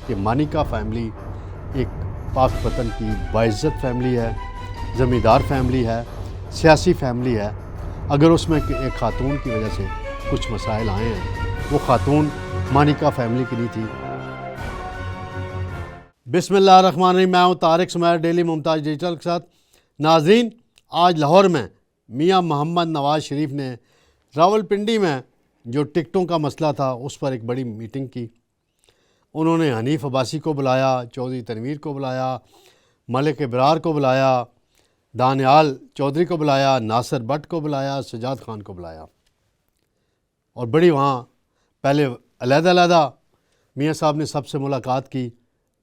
کہ مانیکا فیملی ایک پاک وطن کی باعزت فیملی ہے، زمیندار فیملی ہے، سیاسی فیملی ہے۔ اگر اس میں ایک خاتون کی وجہ سے کچھ مسائل آئے ہیں، وہ خاتون مانیکا فیملی کی نہیں تھی۔ بسم اللہ الرحمن الرحیم، میں ہوں طارق سمیر ڈیلی ممتاز ڈیجیٹل کے ساتھ۔ ناظرین، آج لاہور میں میاں محمد نواز شریف نے راولپنڈی میں جو ٹکٹوں کا مسئلہ تھا اس پر ایک بڑی میٹنگ کی۔ انہوں نے حنیف عباسی کو بلایا، چودھری تنویر کو بلایا، ملک ابرار کو بلایا، دانیال چودھری کو بلایا، ناصر بٹ کو بلایا، سجاد خان کو بلایا، اور بڑی وہاں پہلے علیحدہ علیحدہ میاں صاحب نے سب سے ملاقات کی۔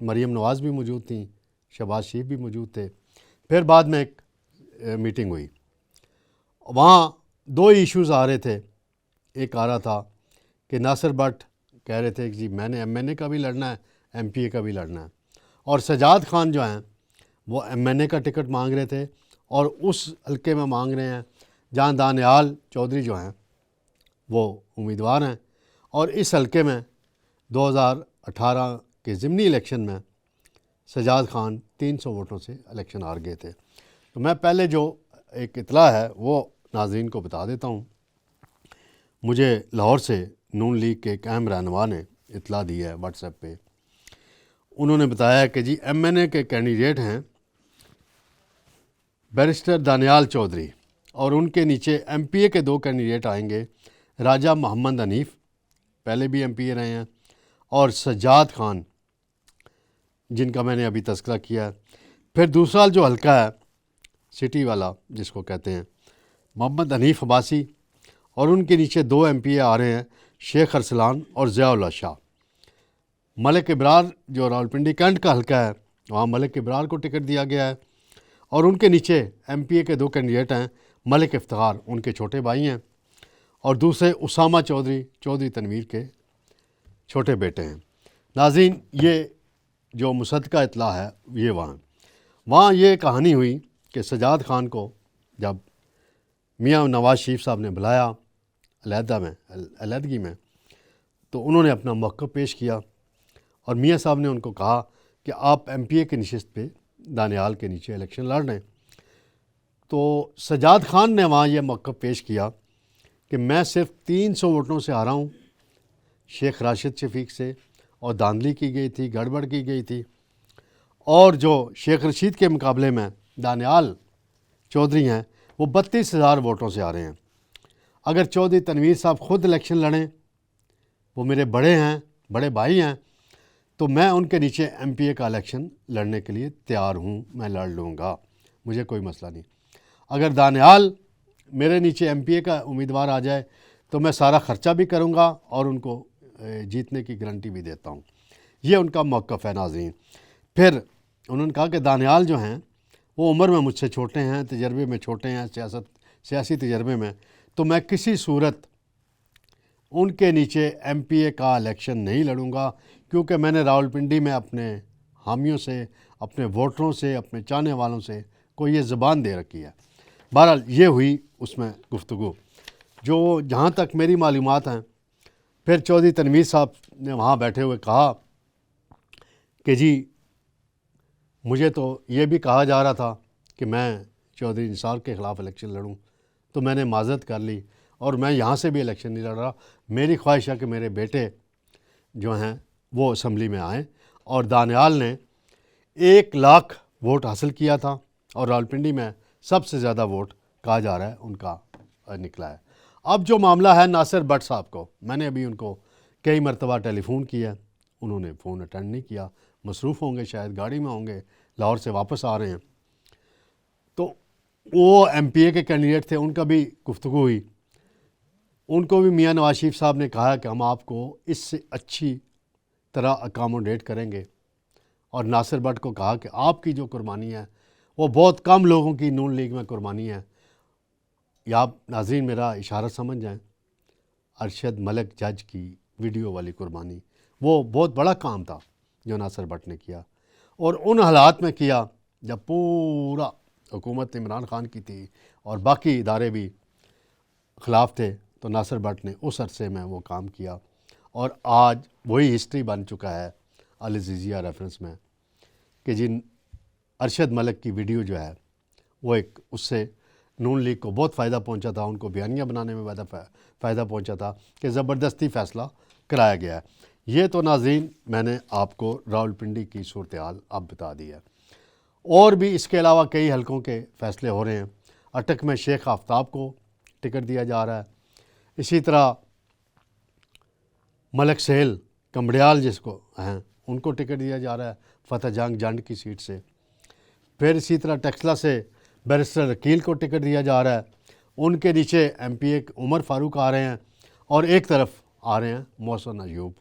مریم نواز بھی موجود تھیں، شہباز شریف بھی موجود تھے۔ پھر بعد میں ایک میٹنگ ہوئی۔ وہاں دو ایشوز آ رہے تھے۔ ایک آ رہا تھا کہ ناصر بٹ کہہ رہے تھے کہ جی میں نے MNA کا بھی لڑنا ہے، MP کا بھی لڑنا ہے، اور سجاد خان جو ہیں وہ MNA کا ٹکٹ مانگ رہے تھے، اور اس حلقے میں مانگ رہے ہیں جہاں دانیال چودھری جو ہیں وہ امیدوار ہیں۔ اور اس حلقے میں 2018 کے ضمنی الیکشن میں سجاد خان 300 ووٹوں سے الیکشن ہار گئے تھے۔ تو میں پہلے جو ایک اطلاع ہے وہ ناظرین کو بتا دیتا ہوں۔ مجھے لاہور سے نون لیگ کے ایک اہم رہنما نے اطلاع دی ہے واٹس ایپ پہ۔ انہوں نے بتایا کہ جی MNA کے کینڈیڈیٹ ہیں بیرسٹر دانیال چودھری، اور ان کے نیچے MPA کے دو کینڈیڈیٹ آئیں گے، راجہ محمد حنیف پہلے بھی MPA رہے ہیں، اور سجاد خان جن کا میں نے ابھی تذکرہ کیا ہے۔ پھر دوسرا جو حلقہ ہے سٹی والا جس کو کہتے ہیں، محمد حنیف عباسی، اور ان کے نیچے دو MPA آ رہے ہیں، شیخ ارسلان اور ضیاء اللہ شاہ۔ ملک ابرار جو راولپنڈی کینٹ کا حلقہ ہے وہاں ملک ابرار کو ٹکٹ دیا گیا ہے، اور ان کے نیچے MPA کے دو کینڈیڈیٹ ہیں، ملک افتخار ان کے چھوٹے بھائی ہیں، اور دوسرے اسامہ چودھری، چودھری تنویر کے چھوٹے بیٹے ہیں۔ ناظرین، یہ جو مصدقہ اطلاع ہے یہ وہاں یہ کہانی ہوئی کہ سجاد خان کو جب میاں نواز شریف صاحب نے بلایا علیحدگی میں، تو انہوں نے اپنا موقف پیش کیا، اور میاں صاحب نے ان کو کہا کہ آپ MPA کی نشست پہ دانیال کے نیچے الیکشن لڑ رہے ہیں۔ تو سجاد خان نے وہاں یہ موقف پیش کیا کہ میں صرف 300 ووٹوں سے ہارا ہوں، شیخ راشد شفیق سے، اور دھاندلی کی گئی تھی، گڑبڑ کی گئی تھی، اور جو شیخ رشید کے مقابلے میں دانیال چودھری ہیں وہ 32,000 ووٹوں سے آ رہے ہیں۔ اگر چودھری تنویر صاحب خود الیکشن لڑیں، وہ میرے بڑے بھائی ہیں، تو میں ان کے نیچے MPA کا الیکشن لڑنے کے لیے تیار ہوں، میں لڑ لوں گا، مجھے کوئی مسئلہ نہیں۔ اگر دانیال میرے نیچے MPA کا امیدوار آ جائے تو میں سارا خرچہ بھی کروں گا اور ان کو جیتنے کی گارنٹی بھی دیتا ہوں۔ یہ ان کا موقف ہے ناظرین۔ پھر انہوں نے کہا کہ دانیال جو ہیں وہ عمر میں مجھ سے چھوٹے ہیں، تجربے میں چھوٹے ہیں، سیاسی تجربے میں، تو میں کسی صورت ان کے نیچے MPA کا الیکشن نہیں لڑوں گا، کیونکہ میں نے راولپنڈی میں اپنے حامیوں سے، اپنے ووٹروں سے، اپنے چاہنے والوں سے کوئی یہ زبان دے رکھی ہے۔ بہرحال یہ ہوئی اس میں گفتگو، جو جہاں تک میری معلومات ہیں۔ پھر چودھری تنویر صاحب نے وہاں بیٹھے ہوئے کہا کہ جی مجھے تو یہ بھی کہا جا رہا تھا کہ میں چودھری نثار کے خلاف الیکشن لڑوں، تو میں نے معذرت کر لی، اور میں یہاں سے بھی الیکشن نہیں لڑ رہا۔ میری خواہش ہے کہ میرے بیٹے جو ہیں وہ اسمبلی میں آئیں، اور دانیال نے 1,00,000 ووٹ حاصل کیا تھا، اور راولپنڈی میں سب سے زیادہ ووٹ کہا جا رہا ہے ان کا نکلا ہے۔ اب جو معاملہ ہے ناصر بٹ صاحب کو، میں نے ابھی ان کو کئی مرتبہ ٹیلی فون کیا، انہوں نے فون اٹینڈ نہیں کیا، مصروف ہوں گے، شاید گاڑی میں ہوں گے، لاہور سے واپس آ رہے ہیں۔ تو وہ MPA کے کینڈیڈیٹ تھے، ان کا بھی گفتگو ہوئی۔ ان کو بھی میاں نواز شریف صاحب نے کہا کہ ہم آپ کو اس سے اچھی طرح اکاموڈیٹ کریں گے، اور ناصر بٹ کو کہا کہ آپ کی جو قربانی ہے وہ بہت کم لوگوں کی نون لیگ میں قربانی ہے۔ یا آپ ناظرین میرا اشارہ سمجھ جائیں، ارشد ملک جج کی ویڈیو والی قربانی، وہ بہت بڑا کام تھا جو ناصر بٹ نے کیا، اور ان حالات میں کیا جب پورا حکومت عمران خان کی تھی اور باقی ادارے بھی خلاف تھے، تو ناصر بٹ نے اس عرصے میں وہ کام کیا، اور آج وہی ہسٹری بن چکا ہے۔ العزیزیہ ریفرنس میں کہ جن ارشد ملک کی ویڈیو جو ہے وہ ایک اس سے نون لیگ کو بہت فائدہ پہنچا تھا، ان کو بیانیہ بنانے میں فائدہ پہنچا تھا کہ زبردستی فیصلہ کرایا گیا ہے۔ یہ تو ناظرین میں نے آپ کو راولپنڈی کی صورتحال اب بتا دی ہے، اور بھی اس کے علاوہ کئی حلقوں کے فیصلے ہو رہے ہیں۔ اٹک میں شیخ آفتاب کو ٹکٹ دیا جا رہا ہے، اسی طرح ملک سہیل کمبڑیال جس کو ہیں ان کو ٹکٹ دیا جا رہا ہے فتح جنگ جنڈ کی سیٹ سے۔ پھر اسی طرح ٹیکسلا سے بیرسٹر عقیل کو ٹکٹ دیا جا رہا ہے، ان کے نیچے ایم پی اے عمر فاروق آ رہے ہیں، اور ایک طرف آ رہے ہیں محسن ایوب،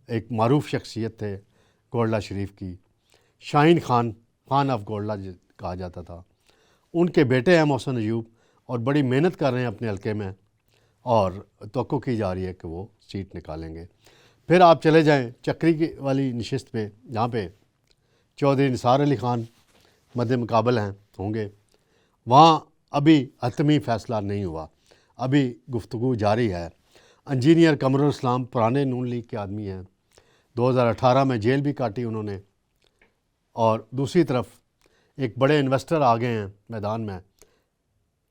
ایک معروف شخصیت تھے گولڈا شریف کی، شاہین خان آف گولڈا کہا جاتا تھا، ان کے بیٹے ہیں محسن ایوب، اور بڑی محنت کر رہے ہیں اپنے حلقے میں، اور توقع کی جا رہی ہے کہ وہ سیٹ نکالیں گے۔ پھر آپ چلے جائیں چکری کی والی نشست پہ، جہاں پہ چودھری نثار علی خان مد مقابل ہوں گے، وہاں ابھی حتمی فیصلہ نہیں ہوا، ابھی گفتگو جاری ہے۔ انجینئر قمر الاسلام پرانے نون لیگ کے آدمی ہیں، 2018 میں جیل بھی کاٹی انہوں نے، اور دوسری طرف ایک بڑے انویسٹر آ گئے ہیں میدان میں،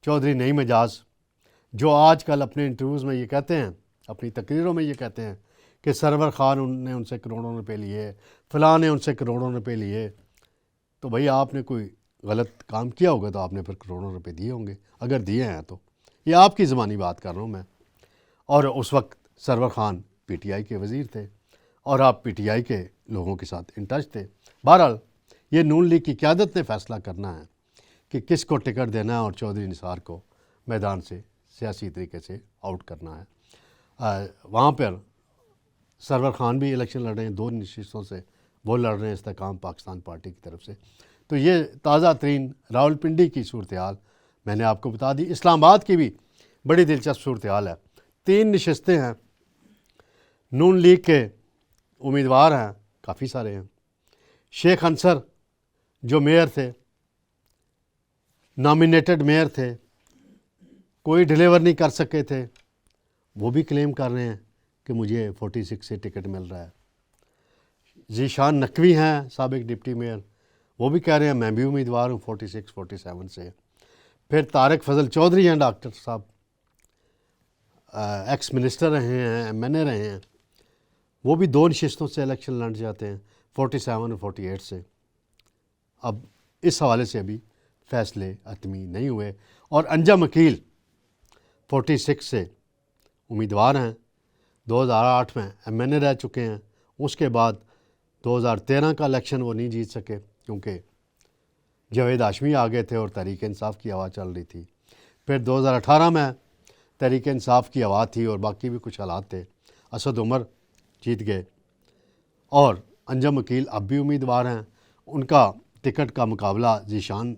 چودھری نعیم اعجاز، جو آج کل اپنے انٹرویوز میں یہ کہتے ہیں، اپنی تقریروں میں یہ کہتے ہیں کہ سرور خان نے ان سے کروڑوں روپے لیے، فلاں نے ان سے کروڑوں روپے لیے۔ تو بھئی آپ نے کوئی غلط کام کیا ہوگا تو آپ نے پھر کروڑوں روپے دیے ہوں گے، اگر دیے ہیں تو۔ یہ آپ کی زبانی بات کر رہا ہوں میں۔ اور اس وقت Sarwar Khan P T I کے وزیر تھے، اور آپ پی ٹی آئی کے لوگوں کے ساتھ ان ٹچ تھے۔ بہرحال یہ نون لیگ کی قیادت نے فیصلہ کرنا ہے کہ کس کو ٹکٹ دینا ہے، اور چودھری نثار کو میدان سے سیاسی طریقے سے آؤٹ کرنا ہے۔ وہاں پر سرور خان بھی الیکشن لڑ رہے ہیں، 2 نشستوں سے وہ لڑ رہے ہیں استحکام پاکستان پارٹی کی طرف سے۔ تو یہ تازہ ترین راولپنڈی کی صورتحال میں نے آپ کو بتا دی۔ اسلام آباد کی بھی بڑی دلچسپ صورتحال ہے، 3 نشستیں ہیں، نون لیگ کے امیدوار ہیں، کافی سارے ہیں۔ شیخ انصر جو میئر تھے، نامینیٹڈ میئر تھے، کوئی ڈیلیور نہیں کر سکے تھے، وہ بھی کلیم کر رہے ہیں کہ مجھے 46 سے ٹکٹ مل رہا ہے۔ ذیشان نقوی ہیں سابق ڈپٹی میئر، وہ بھی کہہ رہے ہیں میں بھی امیدوار ہوں 46 47 سے۔ پھر طارق فضل چودھری ہیں، ڈاکٹر صاحب، ایکس منسٹر رہے ہیں، ایم این اے رہے ہیں، وہ بھی 2 نشستوں سے الیکشن لڑ جاتے ہیں، 47 اور 48 سے۔ اب اس حوالے سے ابھی فیصلے حتمی نہیں ہوئے۔ اور انجم عقیل 46 سے امیدوار ہیں، 2008 میں ایم این اے رہ چکے ہیں، اس کے بعد 2013 کا الیکشن وہ نہیں جیت سکے کیونکہ جاوید ہاشمی آ گئے تھے اور تحریک انصاف کی ہوا چل رہی تھی۔ پھر 2018 میں تحریک انصاف کی ہوا تھی اور باقی بھی کچھ حالات تھے، اسد عمر جیت گئے، اور انجم عقیل اب بھی امیدوار ہیں۔ ان کا ٹکٹ کا مقابلہ ذیشان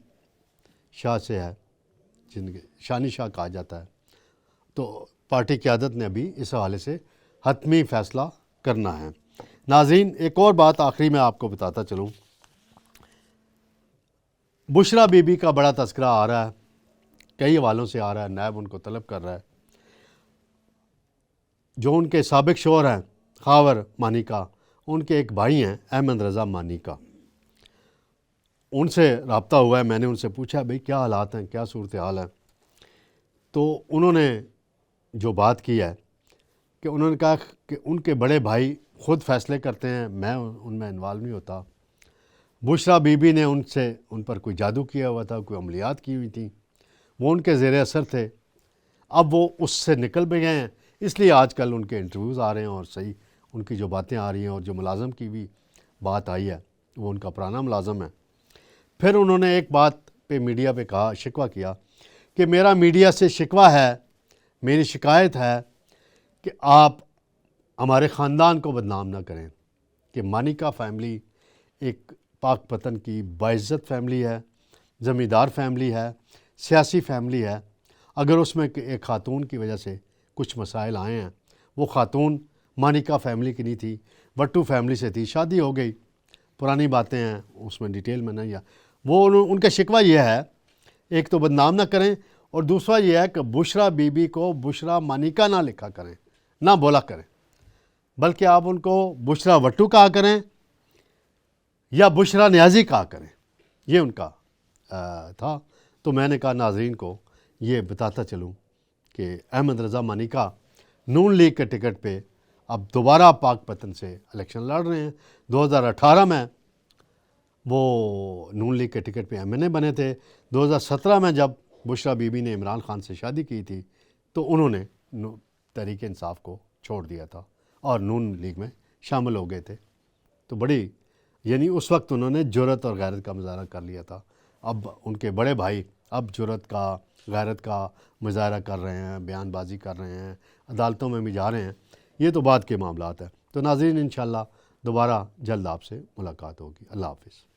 شاہ سے ہے، جن کے شانی شاہ کہا جاتا ہے۔ تو پارٹی قیادت نے ابھی اس حوالے سے حتمی فیصلہ کرنا ہے۔ ناظرین ایک اور بات آخری میں آپ کو بتاتا چلوں، بشرا بی بی کا بڑا تذکرہ آ رہا ہے، کئی حوالوں سے آ رہا ہے، نیب ان کو طلب کر رہا ہے۔ جو ان کے سابق شوہر ہیں خاور مانیکا، ان کے ایک بھائی ہیں احمد رضا مانیکا، ان سے رابطہ ہوا ہے، میں نے ان سے پوچھا بھئی کیا حالات ہیں، کیا صورتحال ہے؟ تو انہوں نے جو بات کی ہے کہ انہوں نے کہا کہ ان کے بڑے بھائی خود فیصلے کرتے ہیں، میں ان میں انوالو نہیں ہوتا۔ بشرا بی بی نے ان پر کوئی جادو کیا ہوا تھا، کوئی عملیات کی ہوئی تھیں، وہ ان کے زیر اثر تھے، اب وہ اس سے نکل بھی گئے ہیں، اس لیے آج کل ان کے انٹرویوز آ رہے ہیں، اور صحیح ان کی جو باتیں آ رہی ہیں، اور جو ملازم کی بھی بات آئی ہے وہ ان کا پرانا ملازم ہے۔ پھر انہوں نے ایک بات پہ میڈیا پہ کہا، شکوہ کیا کہ میرا میڈیا سے شکوہ ہے، میری شکایت ہے کہ آپ ہمارے خاندان کو بدنام نہ کریں، کہ مانیکا فیملی ایک پاک پتن کی باعزت فیملی ہے، زمیندار فیملی ہے، سیاسی فیملی ہے، اگر اس میں ایک خاتون کی وجہ سے کچھ مسائل آئے ہیں، وہ خاتون مانیکا فیملی کی نہیں تھی، وٹو فیملی سے تھی، شادی ہو گئی، پرانی باتیں ہیں اس میں ڈیٹیل میں نہیں ہے۔ وہ ان کا شکوہ یہ ہے، ایک تو بدنام نہ کریں، اور دوسرا یہ ہے کہ بشرا بی بی کو بشرا مانیکا نہ لکھا کریں، نہ بولا کریں۔ بلکہ آپ ان کو بشرا وٹو کہا کریں یا بشرا نیازی کہا کریں، یہ ان کا تھا۔ تو میں نے کہا ناظرین کو یہ بتاتا چلوں کہ احمد رضا مانیکا نون لیگ کے ٹکٹ پہ اب دوبارہ پاک پتن سے الیکشن لڑ رہے ہیں۔ 2018 میں وہ نون لیگ کے ٹکٹ پہ ایم این اے بنے تھے۔ 2017 میں جب بشرا بی بی نے عمران خان سے شادی کی تھی تو انہوں نے تحریک انصاف کو چھوڑ دیا تھا اور نون لیگ میں شامل ہو گئے تھے۔ تو بڑی یعنی اس وقت انہوں نے جرأت اور غیرت کا مظاہرہ کر لیا تھا۔ اب ان کے بڑے بھائی اب جرأت کا، غیرت کا مظاہرہ کر رہے ہیں، بیان بازی کر رہے ہیں، عدالتوں میں بھی جا رہے ہیں۔ یہ تو بعد کے معاملات ہیں۔ تو ناظرین انشاءاللہ دوبارہ جلد آپ سے ملاقات ہوگی۔ اللہ حافظ۔